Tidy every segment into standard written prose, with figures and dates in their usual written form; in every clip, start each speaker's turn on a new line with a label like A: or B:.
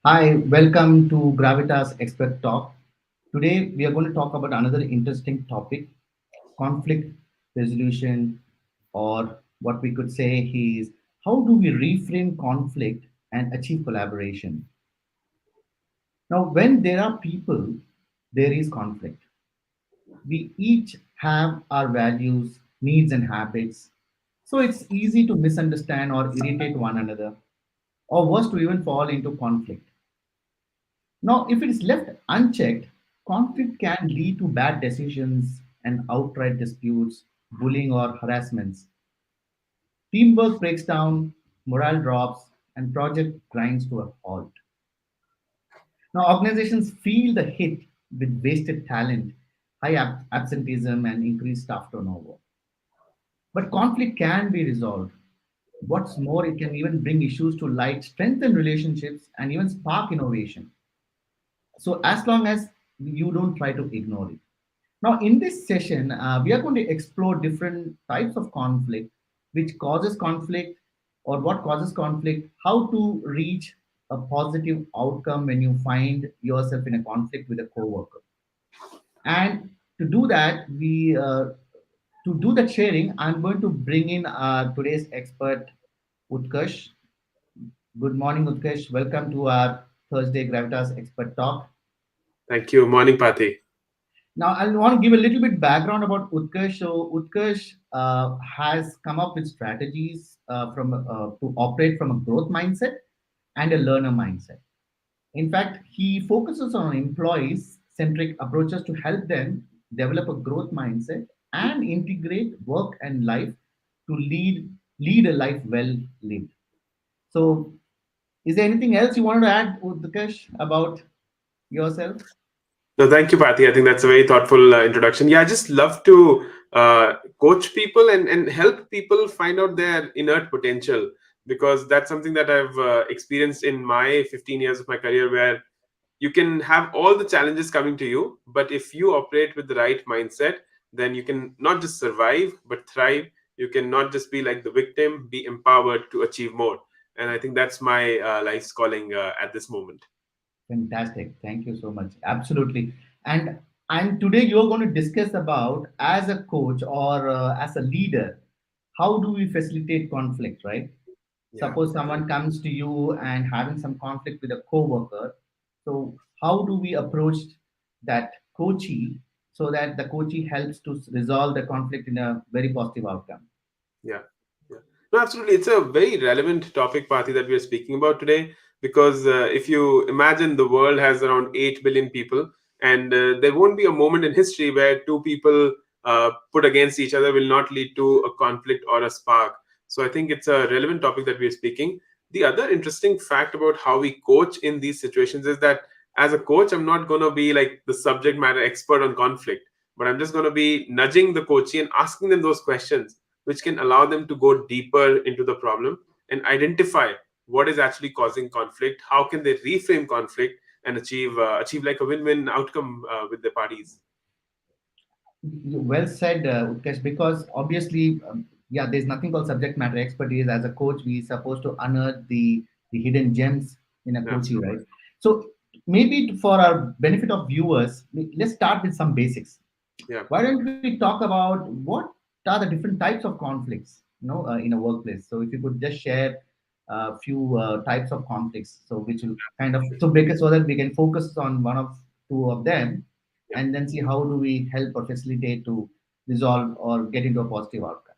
A: Hi, welcome to Gravitas Expert Talk. Today we are going to talk about another interesting topic, conflict resolution, or what we could say is how do we reframe conflict and achieve collaboration. Now, when there are people, there is conflict. We each have our values, needs, and habits. So it's easy to misunderstand or irritate one another, or worse, to even fall into conflict. Now, if it is left unchecked, conflict can lead to bad decisions and outright disputes, bullying, or harassments. Teamwork breaks down, morale drops, and project grinds to a halt. Now, organizations feel the hit with wasted talent, high absenteeism, and increased staff turnover. But conflict can be resolved. What's more, it can even bring issues to light, strengthen relationships, and even spark innovation. So, as long as you don't try to ignore it. Now, in this session, we are going to explore different types of conflict, which causes conflict or what causes conflict, how to reach a positive outcome when you find yourself in a conflict with a coworker. And to do that, to do that sharing, I'm going to bring in today's expert, Utkarsh. Good morning, Utkarsh. Welcome to our Thursday Gravitas Expert Talk.
B: Thank you. Morning, Pati.
A: Now, I want to give a little bit background about Utkarsh. So, Utkarsh has come up with strategies to operate from a growth mindset and a learner mindset. In fact, he focuses on employees-centric approaches to help them develop a growth mindset and integrate work and life to lead a life well lived. So, is there anything else you wanted to add, Utkarsh, about yourself?
B: No, thank you, Pati. I think that's a very thoughtful introduction. Yeah, I just love to coach people and help people find out their inert potential because that's something that I've experienced in my 15 years of my career where you can have all the challenges coming to you, but if you operate with the right mindset, then you can not just survive, but thrive. You can not just be like the victim, be empowered to achieve more. And I think that's my life's calling at this moment.
A: Fantastic. Thank you so much. Absolutely. And today you're going to discuss about as a coach or as a leader, how do we facilitate conflict, right?
B: Yeah.
A: Suppose someone comes to you and having some conflict with a coworker. So how do we approach that coachee so that the coachee helps to resolve the conflict in a very positive outcome?
B: Yeah, yeah. No, absolutely. It's a very relevant topic, Pati, that we are speaking about today. Because if you imagine the world has around 8 billion people, and there won't be a moment in history where two people put against each other will not lead to a conflict or a spark. So I think it's a relevant topic that we are speaking. The other interesting fact about how we coach in these situations is that as a coach, I'm not going to be like the subject matter expert on conflict, but I'm just going to be nudging the coachee and asking them those questions which can allow them to go deeper into the problem and identify what is actually causing conflict, how can they reframe conflict and achieve like a win-win outcome with the parties.
A: Well said, Utkesh, because obviously, yeah, there's nothing called subject matter expertise. As a coach, we're supposed to unearth the hidden gems in a coaching,
B: Absolutely.
A: right? So maybe for our benefit of viewers, let's start with some basics.
B: Yeah.
A: Why don't we talk about what are the different types of conflicts, in a workplace? So if you could just share a few types of conflicts, so which will kind of so make it so that we can focus on one of two of them,
B: Yeah.
A: and then see how do we help or facilitate to resolve or get into a positive outcome.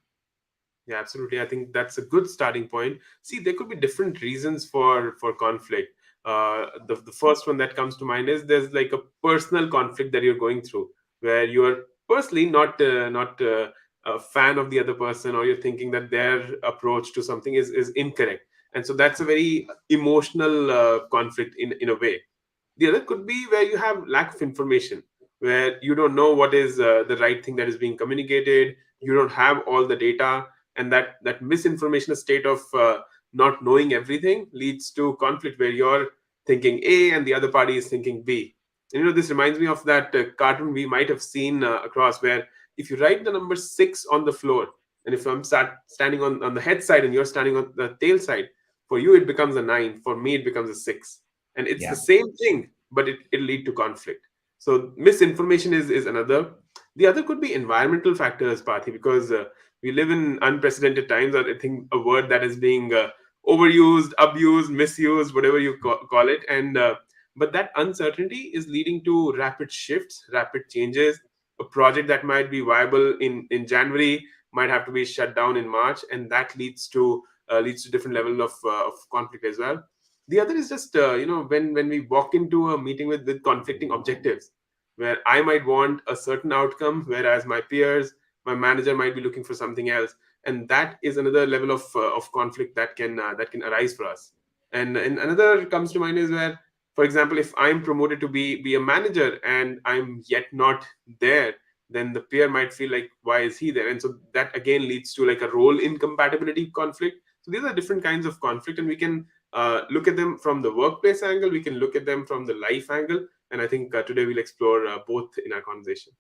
B: Yeah, absolutely. I think that's a good starting point. See, there could be different reasons for conflict. The first one that comes to mind is there's like a personal conflict that you're going through, where you're personally not a fan of the other person, or you're thinking that their approach to something is incorrect, and so that's a very emotional conflict in a way. The other could be where you have lack of information, where you don't know what is the right thing that is being communicated. You don't have all the data, and that misinformation, a state of not knowing everything, leads to conflict where you're thinking A and the other party is thinking B. And this reminds me of that cartoon we might have seen across, where if you write the number 6 on the floor, and if I'm standing on the head side and you're standing on the tail side, for you it becomes a 9, for me it becomes a 6. and it's the
A: Yeah.
B: same thing, but it'll lead to conflict. So misinformation is another. The other could be environmental factors, Pathi, because we live in unprecedented times. I think a word that is being overused, abused, misused, whatever you call it, and but that uncertainty is leading to rapid shifts, rapid changes. A project that might be viable in January might have to be shut down in March, and that leads to different level of conflict as well. The other is just when we walk into a meeting with conflicting objectives, where I might want a certain outcome, whereas my peers, my manager might be looking for something else, and that is another level of conflict that can arise for us. And another comes to mind is where, for example, if I'm promoted to be a manager and I'm yet not there, then the peer might feel like, why is he there? And so that again leads to like a role incompatibility conflict. So these are different kinds of conflict, and we can look at them from the workplace angle, we can look at them from the life angle, and I think today we'll explore both in our conversation.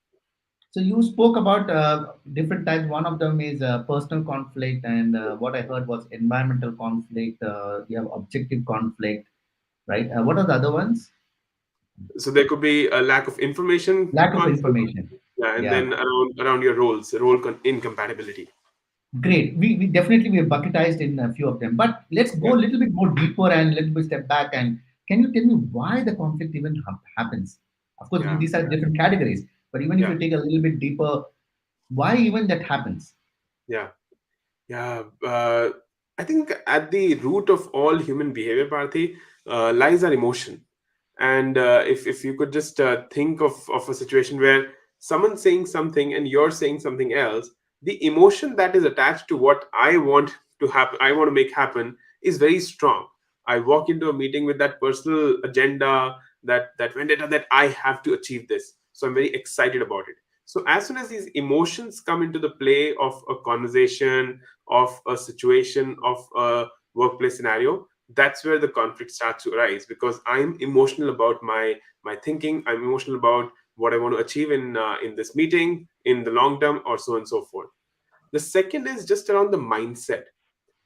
A: So you spoke about different types. One of them is personal conflict, and what I heard was environmental conflict. You have objective conflict, right? What are the other ones?
B: So there could be a lack of information
A: Lack of
B: conflict,
A: information.
B: yeah, and
A: Yeah,
B: then around your incompatibility.
A: great. We definitely we have bucketized in a few of them, but let's go
B: Yeah,
A: a little bit more deeper and a little bit step back. And can you tell me why the conflict even happens? Of course,
B: yeah,
A: these are different categories, but even if
B: yeah,
A: you take a little bit deeper, why even that happens?
B: yeah. Yeah, I think at the root of all human behavior, Parthi, lies our emotion. And if you could just think of a situation where someone's saying something and you're saying something else, the emotion that is attached to what I want to happen, I want to make happen, is very strong. I walk into a meeting with that personal agenda, that vendetta that I have to achieve this. So I'm very excited about it. So as soon as these emotions come into the play of a conversation, of a situation, of a workplace scenario, that's where the conflict starts to arise, because I'm emotional about my thinking, I'm emotional about what I want to achieve in this meeting in the long term, or so on and so forth. The second is just around the mindset,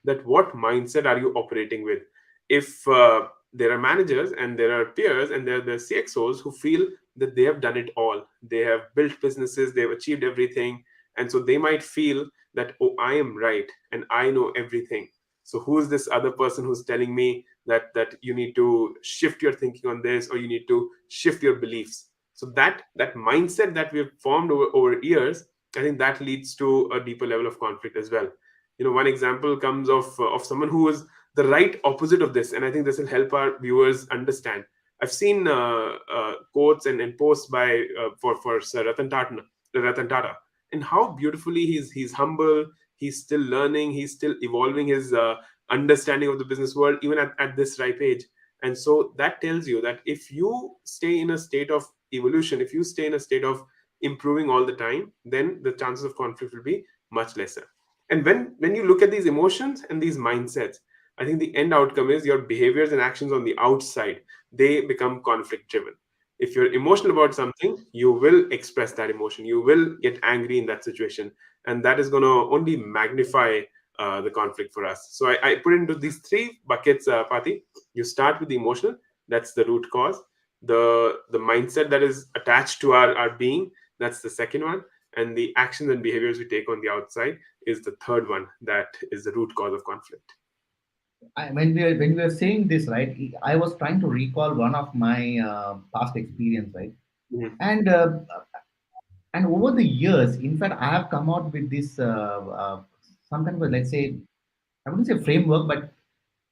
B: that what mindset are you operating with. If there are managers and there are peers and there are the CXOs who feel that they have done it all, they have built businesses, they've achieved everything, and so they might feel that, oh, I am right and I know everything. So who is this other person who's telling me that you need to shift your thinking on this, or you need to shift your beliefs? So that mindset that we've formed over years, I think that leads to a deeper level of conflict as well. One example comes of someone who is the right opposite of this, and I think this will help our viewers understand. I've seen quotes and posts by for Sir Ratan Tata, and how beautifully he's humble, he's still learning, he's still evolving his understanding of the business world even at this ripe age. And so that tells you that if you stay in a state of evolution, if you stay in a state of improving all the time, then the chances of conflict will be much lesser. And when you look at these emotions and these mindsets, I think the end outcome is your behaviors and actions on the outside, they become conflict driven. If you're emotional about something, you will express that emotion, you will get angry in that situation, and that is going to only magnify the conflict for us. So I put it into these three buckets, Pati. You start with the emotional, that's the root cause. The mindset that is attached to our being, that's the second one. And the actions and behaviors we take on the outside is the third one, that is the root cause of conflict.
A: When we are saying this, right, I was trying to recall one of my past experience, right,
B: Mhm.
A: and over the years, in fact, I have come out with this some kind of a, let's say, I wouldn't say framework, but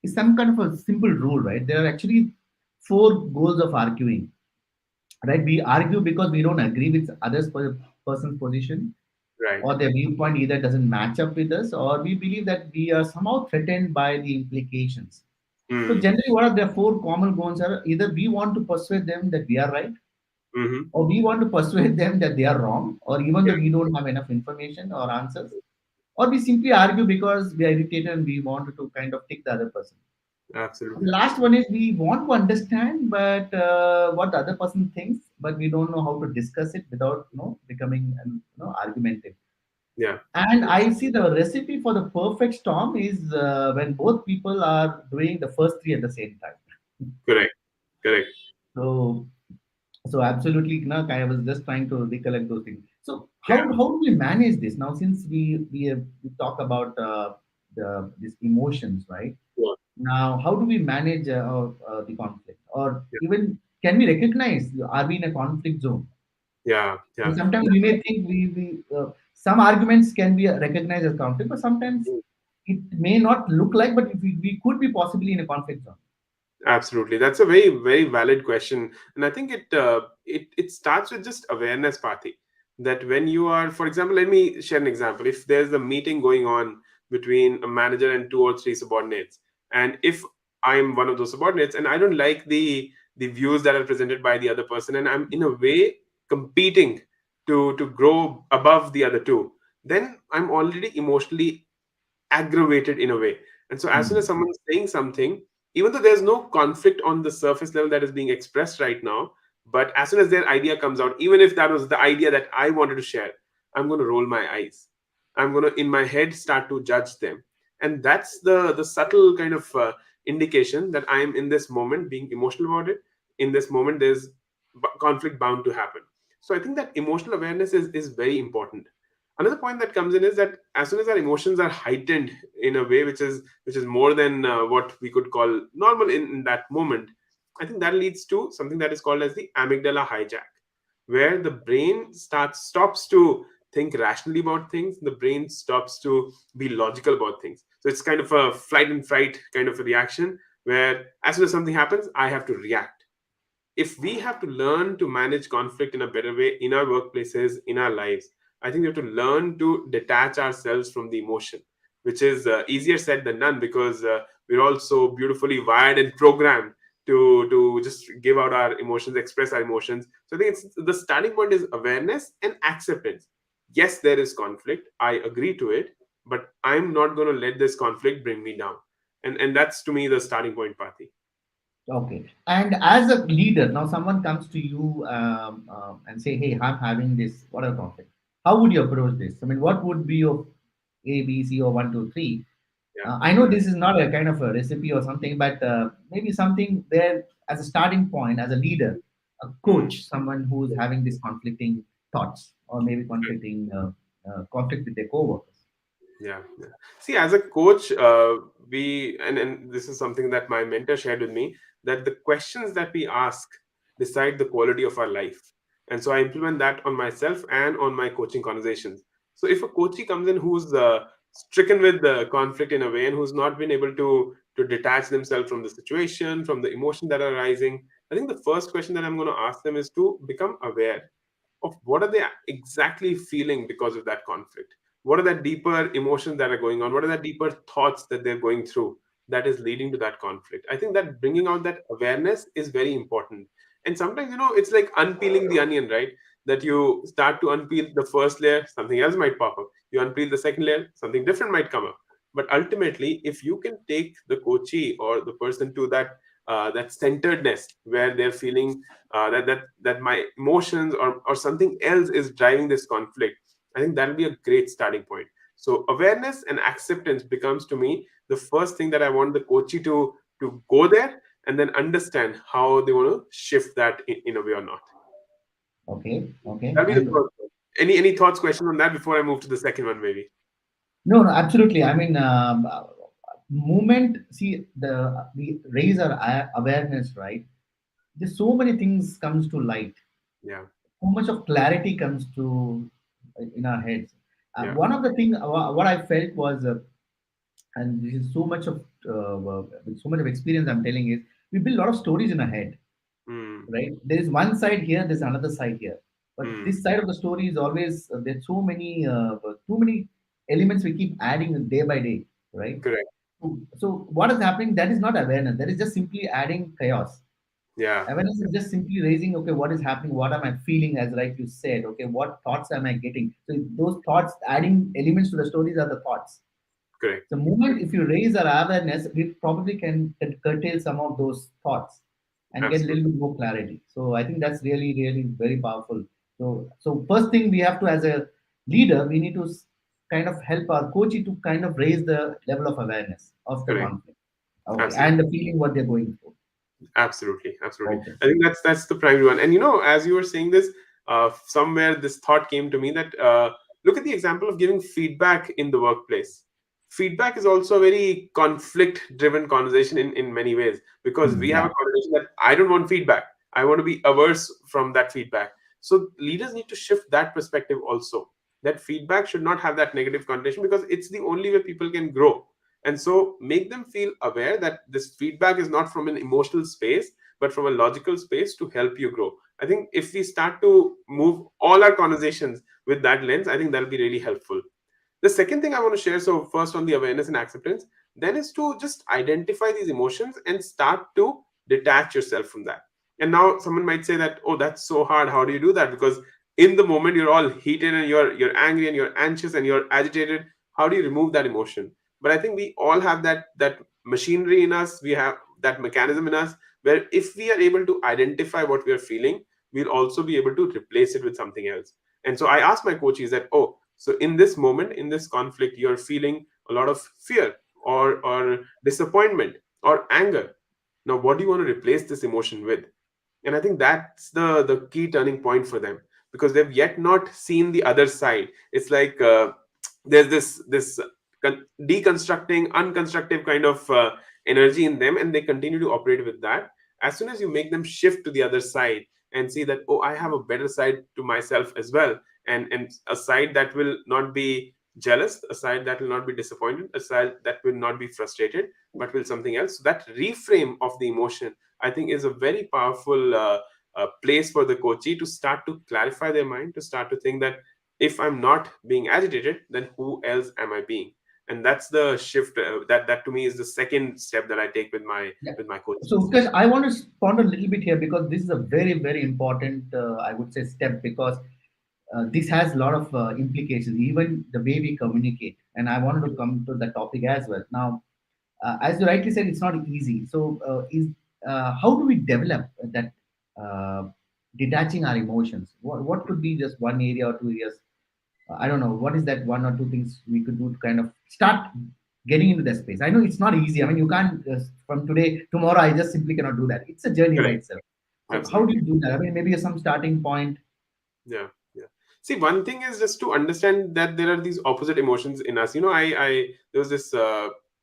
A: it's some kind of a simple rule, right? There are actually four goals of arguing, right? We argue because we don't agree with others person's position,
B: Right.
A: or their viewpoint either doesn't match up with us, or we believe that we are somehow threatened by the implications. So
B: Mm.
A: generally, what are the four common goals are either we want to persuade them that we are right,
B: Hmm.
A: or we want to persuade them that they are wrong, or even though
B: Yeah,
A: we don't have enough information or answers, or we simply argue because we are irritated and we want to kind of tick the other person. The
B: absolutely.
A: last one is we want to understand, but what the other person thinks, but we don't know how to discuss it without becoming argumentative.
B: Yeah,
A: And I see the recipe for the perfect storm is when both people are doing the first three at the same time.
B: correct. Correct.
A: So, so absolutely, Knak, I was just trying to recollect those things. So
B: Yeah.
A: how do we manage this now? Since we talk about these emotions, right?
B: Yeah.
A: Now, how do we manage the conflict, or even can we recognize are we in a conflict zone?
B: Yeah.
A: And
B: Yeah.
A: sometimes we may think some arguments can be recognized as conflict, but sometimes
B: Yeah.
A: it may not look like, but we could be possibly in a conflict zone.
B: Absolutely, that's a very very valid question, and I think it starts with just awareness, Parthi. That when you are, for example, let me share an example. If there's a meeting going on between a manager and two or three subordinates, and if I'm one of those subordinates and I don't like the views that are presented by the other person, and I'm in a way competing to grow above the other two, then I'm already emotionally aggravated in a way. And so, as soon as
A: Hmm.
B: someone's saying something, even though there's no conflict on the surface level that is being expressed right now, but as soon as their idea comes out, even if that was the idea that I wanted to share, I'm going to roll my eyes. I'm going to, in my head, start to judge them. And that's the subtle kind of indication that I am in this moment being emotional about it. In this moment, there's conflict bound to happen. So I think that emotional awareness is very important. Another point that comes in is that as soon as our emotions are heightened in a way which is more than what we could call normal in that moment, I think that leads to something that is called as the amygdala hijack, where the brain stops to think rationally about things. The brain stops to be logical about things. So it's kind of a flight and fright kind of a reaction, where as soon as something happens, I have to react. If we have to learn to manage conflict in a better way in our workplaces, in our lives, I think we have to learn to detach ourselves from the emotion, which is easier said than done, because we're all so beautifully wired and programmed to just give out our emotions, express our emotions. So I think it's the starting point is awareness and acceptance. Yes, there is conflict, I agree to it, but I'm not going to let this conflict bring me down. And that's to me the starting point, Pati.
A: Okay. And as a leader, now someone comes to you and say, "Hey, I'm having this whatever conflict." How would you approach this? I mean, what would be your A, B, C, or one, two, three?
B: Yeah.
A: I know this is not a kind of a recipe or something, but maybe something there as a starting point, as a leader, a
B: Hmm.
A: coach, someone who's having these conflicting thoughts or maybe conflicting conflict with their coworkers.
B: Yeah, yeah. See, as a coach, we and this is something that my mentor shared with me, that the questions that we ask decide the quality of our life. And so I implement that on myself and on my coaching conversations. So if a coachee comes in who's stricken with the conflict in a way and who's not been able to detach themselves from the situation, from the emotion that are arising, I think the first question that I'm going to ask them is to become aware of what are they exactly feeling because of that conflict. What are the deeper emotions that are going on? What are the deeper thoughts that they're going through that is leading to that conflict? I think that bringing out that awareness is very important. And sometimes, it's like unpeeling the onion, right? That you start to unpeel the first layer, something else might pop up. You unpeel the second layer, something different might come up. But ultimately, if you can take the coachee or the person to that centeredness where they're feeling that my emotions or something else is driving this conflict, I think that'll be a great starting point. So awareness and acceptance becomes to me the first thing that I want the coachee to go there and then understand how they want to shift that in a way or not.
A: Okay, okay.
B: That'll be the
A: And
B: first one. Any thoughts, question on that before I move to the second one, maybe?
A: no, no, absolutely. I mean, movement. See, the we raise our awareness, right? There's so many things comes to light.
B: Yeah,
A: So much of clarity comes to in our heads.
B: yeah.
A: One of the thing what I felt was, and this is so much of with so much of experience I'm telling is we build a lot of stories in our head,
B: Mm,
A: right? There is one side here, there's another side here, but
B: mm,
A: this side of the story is always there's so many too many elements we keep adding day by day, right?
B: correct.
A: So what is happening? That is not awareness. That is just simply adding chaos.
B: Yeah,
A: Awareness is just simply raising, okay, what is happening? What am I feeling? As like you said, okay, what thoughts am I getting? So those thoughts, adding elements to the stories are the thoughts.
B: correct.
A: The moment if you raise our awareness, we probably can curtail some of those thoughts and get a little
B: Absolutely.
A: bit more clarity. So I think that's really, really very powerful. So first thing we have to, as a leader, we need to kind of help our coach to kind of raise the level of awareness of the
B: Correct.
A: conflict. Okay, and
B: Absolutely.
A: the feeling what they're going through.
B: Absolutely, absolutely.
A: Okay.
B: I think that's the primary one. And as you were saying this, somewhere this thought came to me that look at the example of giving feedback in the workplace. Feedback is also a very conflict-driven conversation in many ways, because we have
A: Yeah.
B: a conversation that I don't want feedback. I want to be averse from that feedback. So leaders need to shift that perspective also. That feedback should not have that negative connotation, because it's the only way people can grow. And so make them feel aware that this feedback is not from an emotional space, but from a logical space to help you grow. I think if we start to move all our conversations with that lens, I think that'll be really helpful. The second thing I want to share, so first on the awareness and acceptance, then is to just identify these emotions and start to detach yourself from that. And now someone might say that, oh, that's so hard. How do you do that? Because in the moment you're all heated and you're angry and you're anxious and you're agitated. How do you remove that emotion? But I think we all have that machinery in us. We have that mechanism in us where if we are able to identify what we are feeling, we'll also be able to replace it with something else. And so I asked my coaches that, oh, so in this moment, in this conflict, you're feeling a lot of fear or disappointment or anger. Now, what do you want to replace this emotion with? And I think that's the key turning point for them, because they've yet not seen the other side. It's like there's this deconstructing, unconstructive kind of energy in them, and they continue to operate with that. As soon as you make them shift to the other side and see that, oh, I have a better side to myself as well, and a side that will not be jealous, a side that will not be disappointed, a side that will not be frustrated, but will something else. So that reframe of the emotion, I think, is a very powerful place for the coachee to start to clarify their mind, to start to think that if I'm not being agitated, then who else am I being? And that's the shift. That to me is the second step that I take with my
A: Yeah. So,
B: coaches.
A: because I want to respond a little bit here because this is a very, very important, I would say, step because this has a lot of implications, even the way we communicate. And I wanted to come to the topic as well. Now, as you rightly said, it's not easy. So, is how do we develop that detaching our emotions? What could be just one area or two areas? I don't know. What is that one or two things we could do to kind of start getting into that space? I know it's not easy. I mean, you can't from today tomorrow. I just simply cannot do that. It's a journey by
B: Correct.
A: itself. So, how do
B: Absolutely.
A: you do that? I mean, maybe some starting point.
B: Yeah, yeah. See, one thing is just to understand that there are these opposite emotions in us. I there was this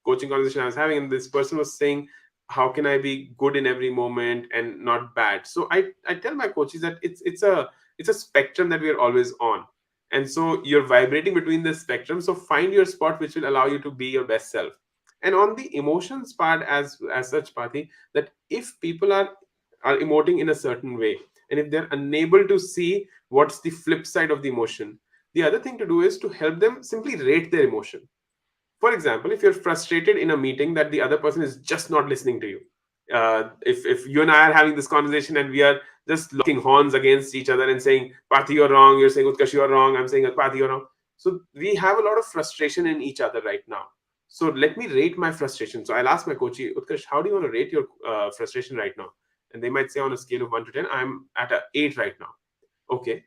B: coaching conversation I was having, and this person was saying, "How can I be good in every moment and not bad?" So I tell my coaches that it's a spectrum that we are always on, and so you're vibrating between this spectrum. So find your spot which will allow you to be your best self. And on the emotions part, as such, Pati, that if people are emoting in a certain way, and if they're unable to see what's the flip side of the emotion, the other thing to do is to help them simply rate their emotion. For example, if you're frustrated in a meeting that the other person is just not listening to you, if you and I are having this conversation and we are just locking horns against each other and saying, Pati, you're wrong, you're saying, Utkash, you're wrong, I'm saying, Pati, you're wrong. So we have a lot of frustration in each other right now. So let me rate my frustration. So I'll ask my coach, Utkash, how do you want to rate your frustration right now? And they might say on a scale of 1 to 10, I'm at a 8 right now. Okay,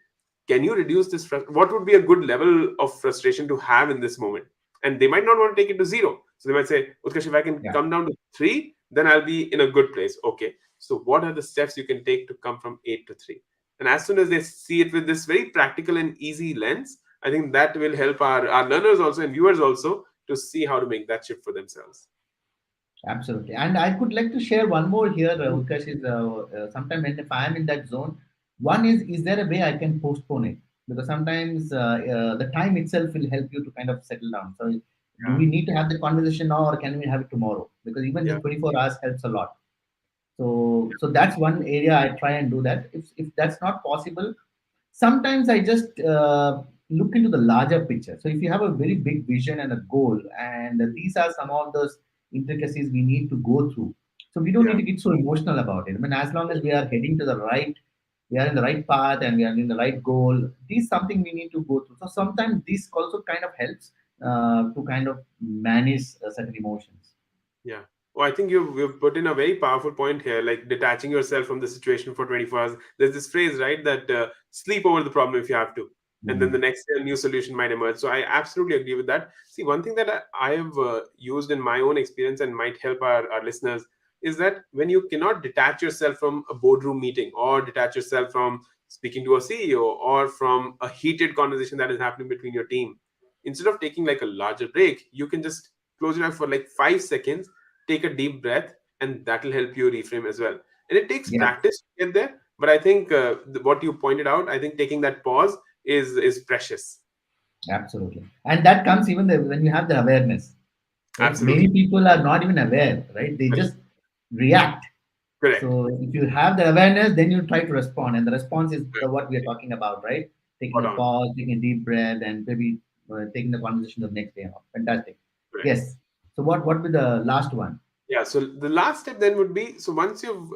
B: can you reduce this what would be a good level of frustration to have in this moment? And they might not want to take it to 0, so they might say, Utkash, if I can
A: Yeah,
B: come down to 3, then I'll be in a good place. Okay, so what are the steps you can take to come from 8 to 3? And as soon as they see it with this very practical and easy lens, I think that will help our learners also and viewers also to see how to make that shift for themselves.
A: absolutely. And I could like to share one more here, Utkarsh, is sometimes when if I am in that zone, one is there a way I can postpone it? Because sometimes the time itself will help you to kind of settle down. So, do
B: Yeah,
A: we need to have the conversation now or can we have it tomorrow? Because even
B: yeah,
A: the 24 hours helps a lot. So that's one area I try and do that. If that's not possible, sometimes I just look into the larger picture. So if you have a very big vision and a goal, and these are some of those intricacies we need to go through, so we don't need
B: yeah,
A: to get so emotional about it. I mean, as long as we are heading to the right, we are in the right path and we are in the right goal, this is something we need to go through. So sometimes this also kind of helps to kind of manage certain emotions.
B: yeah. Well, I think you've put in a very powerful point here, like detaching yourself from the situation for 24 hours. There's this phrase, right, that sleep over the problem if you have to, and then the
A: Mm.
B: next day a new solution might emerge. So I absolutely agree with that. See, one thing that I have used in my own experience and might help our listeners is that when you cannot detach yourself from a boardroom meeting, or detach yourself from speaking to a CEO, or from a heated conversation that is happening between your team, instead of taking like a larger break, you can just close your eyes for like 5 seconds, take a deep breath, and that will help you reframe as well. And it takes
A: Yes,
B: practice to get there, but I think what you pointed out, I think taking that pause is precious.
A: absolutely. And that comes even when you have the awareness, right? Many
B: Absolutely.
A: people are not even aware, right? They just react.
B: Correct.
A: So if you have the awareness, then you try to respond, and the response is
B: Correct.
A: the what we are talking about, right? Taking
B: Spot
A: a
B: on.
A: pause, taking a deep breath, and maybe taking the conversation to the next day. Fantastic.
B: Correct.
A: Yes. So what will the last one?
B: Yeah, so the last step then would be, so once you've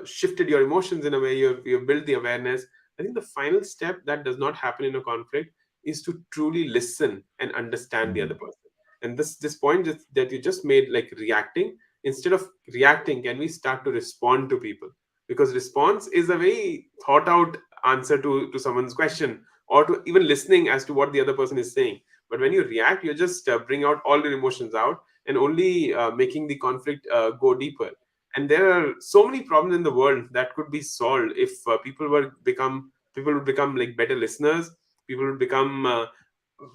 B: shifted your emotions in a way, you've built the awareness. I think the final step that does not happen in a conflict is to truly listen and understand the
A: Mm.
B: other person. And this point that you just made, like reacting, instead of reacting, can we start to respond to people? Because response is a very thought out answer to someone's question, or to even listening as to what the other person is saying. But when you react, you just bring out all your emotions out, and only making the conflict go deeper. And there are so many problems in the world that could be solved if people would become like better listeners. People would become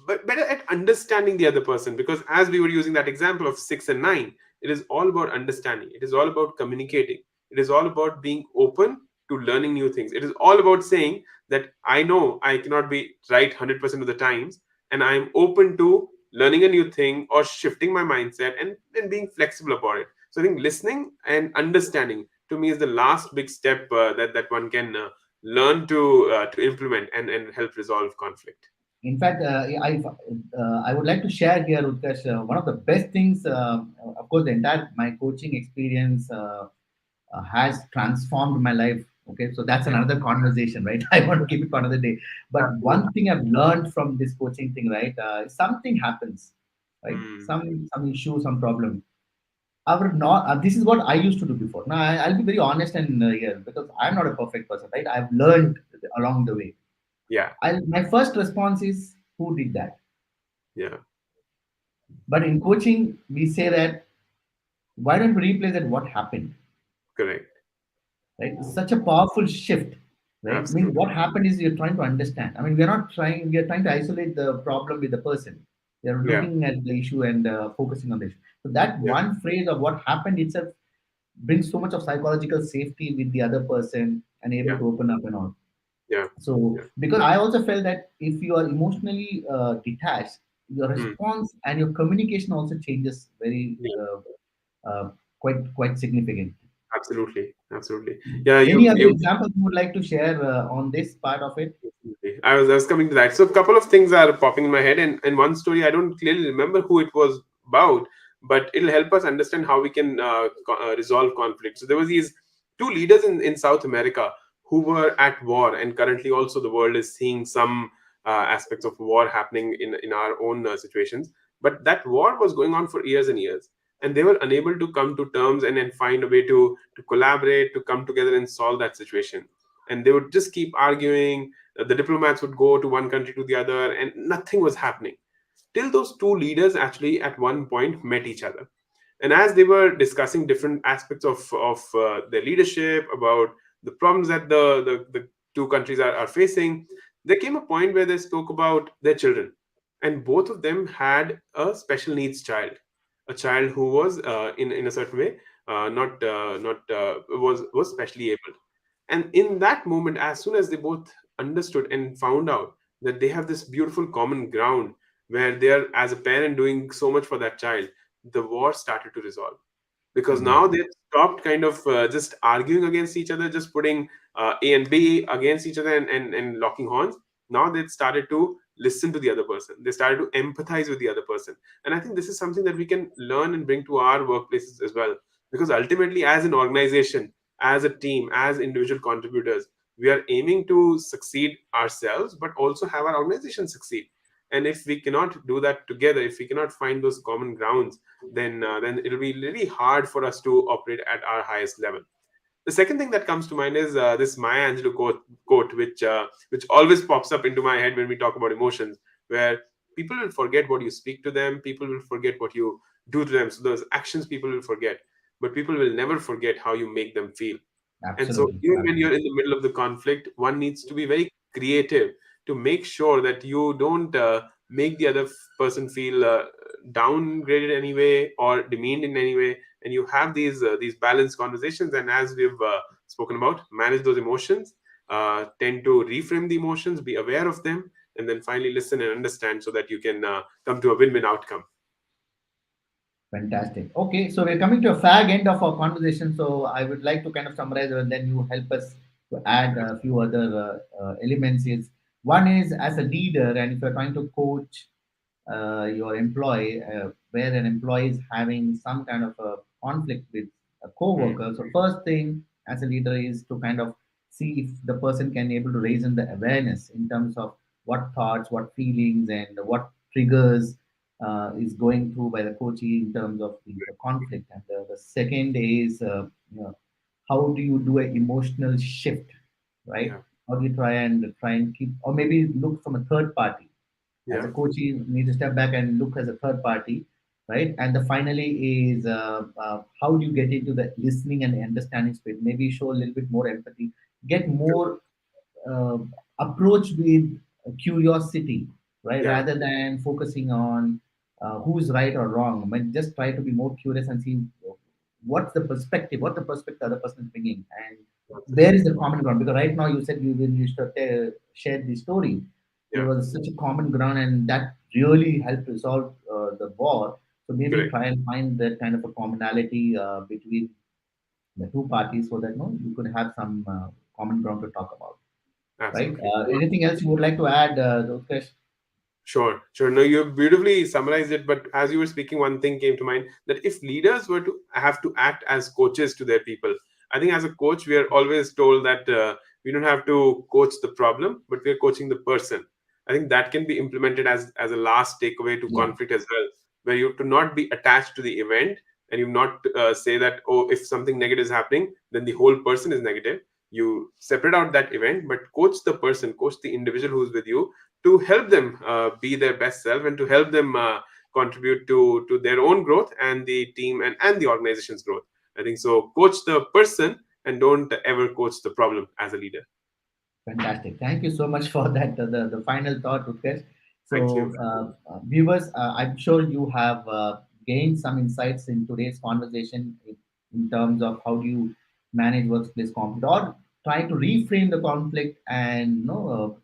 B: better at understanding the other person. Because as we were using that example of 6 and 9, it is all about understanding. It is all about communicating. It is all about being open to learning new things. It is all about saying that I know I cannot be right 100% of the times, and I am open to learning a new thing or shifting my mindset, and being flexible about it. So I think listening and understanding to me is the last big step that one can learn to implement and help resolve conflict.
A: In fact, I would like to share here, Utkarsh, one of the best things. Of course, the entire my coaching experience has transformed my life. Okay, so that's
B: Yeah,
A: another conversation, right? I want to keep it for another day. But
B: absolutely.
A: one thing I've learned from this coaching thing, right? Something happens, right?
B: Mm,
A: Some issue, some problem. Our not this is what I used to do before. Now I'll be very honest and here, because I'm not a perfect person, right? I've learned along the way.
B: yeah,
A: My first response is, who did that?
B: yeah,
A: But in coaching, we say that, why don't we replace that? What happened?
B: correct.
A: Right? It's such a powerful shift, right? I mean,
B: Absolutely.
A: what happened is you're trying to understand. I mean, we are trying to isolate the problem with the person. We are
B: Yeah,
A: looking at the issue and focusing on the issue. So that
B: yeah,
A: one phrase of what happened itself brings so much of psychological safety with the other person and able
B: yeah,
A: to open up and all.
B: yeah,
A: So,
B: yeah.
A: because I also felt that if you are emotionally detached, your
B: Mm,
A: response and your communication also changes very
B: yeah,
A: quite significant.
B: absolutely, absolutely. Yeah,
A: Any other
B: you
A: examples you would like to share on this part of it?
B: Absolutely. I was coming to that. So a couple of things are popping in my head, and one story I don't clearly remember who it was about, but it'll help us understand how we can resolve conflict. So there was these two leaders in South America who were at war, and currently also the world is seeing some aspects of war happening in our own situations. But that war was going on for years and years, and they were unable to come to terms and find a way to collaborate, to come together and solve that situation. And they would just keep arguing. The diplomats would go to one country to the other, and nothing was happening till those two leaders actually at one point met each other. And as they were discussing different aspects of their leadership, about the problems that the two countries are facing, there came a point where they spoke about their children. And both of them had a special needs child, a child who was in a certain way not was specially able. And in that moment, as soon as they both understood and found out that they have this beautiful common ground where they're, as a parent, doing so much for that child, the war started to resolve. Because now
A: Mm,
B: they've stopped kind of just arguing against each other, just putting A and B against each other, and locking horns. Now they've started to listen to the other person. They started to empathize with the other person. And I think this is something that we can learn and bring to our workplaces as well. Because ultimately, as an organization, as a team, as individual contributors, we are aiming to succeed ourselves, but also have our organization succeed. And if we cannot do that together, if we cannot find those common grounds, then it'll be really hard for us to operate at our highest level. The second thing that comes to mind is this Maya Angelou quote, which always pops up into my head when we talk about emotions, where people will forget what you speak to them, people will forget what you do to them. So those actions people will forget. but people will never forget how you make them feel. And so,
A: Absolutely.
B: even when
A: Absolutely.
B: you're in the middle of the conflict, one needs to be very creative to make sure that you don't make the other person feel downgraded anyway or demeaned in any way. And you have these balanced conversations. And as we've spoken about, manage those emotions, tend to reframe the emotions, be aware of them, and then finally listen and understand so that you can come to a win-win outcome.
A: Fantastic. Okay, so we're coming to a fag end of our conversation. So I would like to kind of summarize, and then you help us to add a few other elements. Is one is as a leader, and if you're trying to coach your employee, where an employee is having some kind of a conflict with a
B: Hmm.
A: co-worker. So first thing as a leader is to kind of see if the person can able to raise in the awareness in terms of what thoughts, what feelings, and what triggers is going through by the coachee in terms of the conflict. And the second is you know, how do you do an emotional shift, right?
B: Yeah,
A: How do you try and keep, or maybe look from a third party as a
B: yeah,
A: coach, you need to step back and look as a third party, right? And the finally is how do you get into the listening and understanding space? Maybe show a little bit more empathy, get more uh, approach with curiosity, right?
B: yeah,
A: Rather than focusing on who's right or wrong. I mean, just try to be more curious and see what the perspective the other person is bringing, and where is
B: absolutely.
A: the common ground? Because right now you said you when you shared the story, there
B: Yeah,
A: was such a common ground, and that really helped resolve the war. So maybe
B: correct.
A: try and find that kind of a commonality between the two parties, so that no, you could have some common ground to talk about, right?
B: Absolutely.
A: Anything else you would like to add, Utkarsh?
B: Sure, sure. No, you beautifully summarized it. But as you were speaking, one thing came to mind that if leaders were to have to act as coaches to their people, I think as a coach, we are always told that we don't have to coach the problem, but we are coaching the person. I think that can be implemented as a last takeaway to
A: Yeah,
B: conflict as well, where you have to not be attached to the event and you not say that, oh, if something negative is happening, then the whole person is negative. You separate out that event, but coach the person, coach the individual who's with you to help them be their best self and to help them contribute to their own growth and the team and the organization's growth. I think so. Coach the person and don't ever coach the problem as a leader.
A: fantastic. Thank you so much for that. The final thought, Utkarsh.
B: Thank you.
A: So, viewers, I'm sure you have gained some insights in today's conversation in terms of how do you manage workplace conflict, or try to reframe the conflict and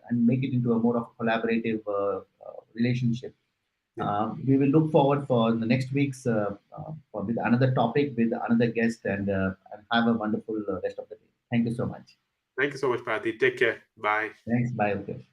A: and make it into a more of a collaborative relationship.
B: Yeah.
A: We will look forward for the next week's with another topic with another guest, and have a wonderful rest of the day. Thank you so much.
B: Thank you so much, Pati. Take care. Bye.
A: Thanks. Bye. Okay.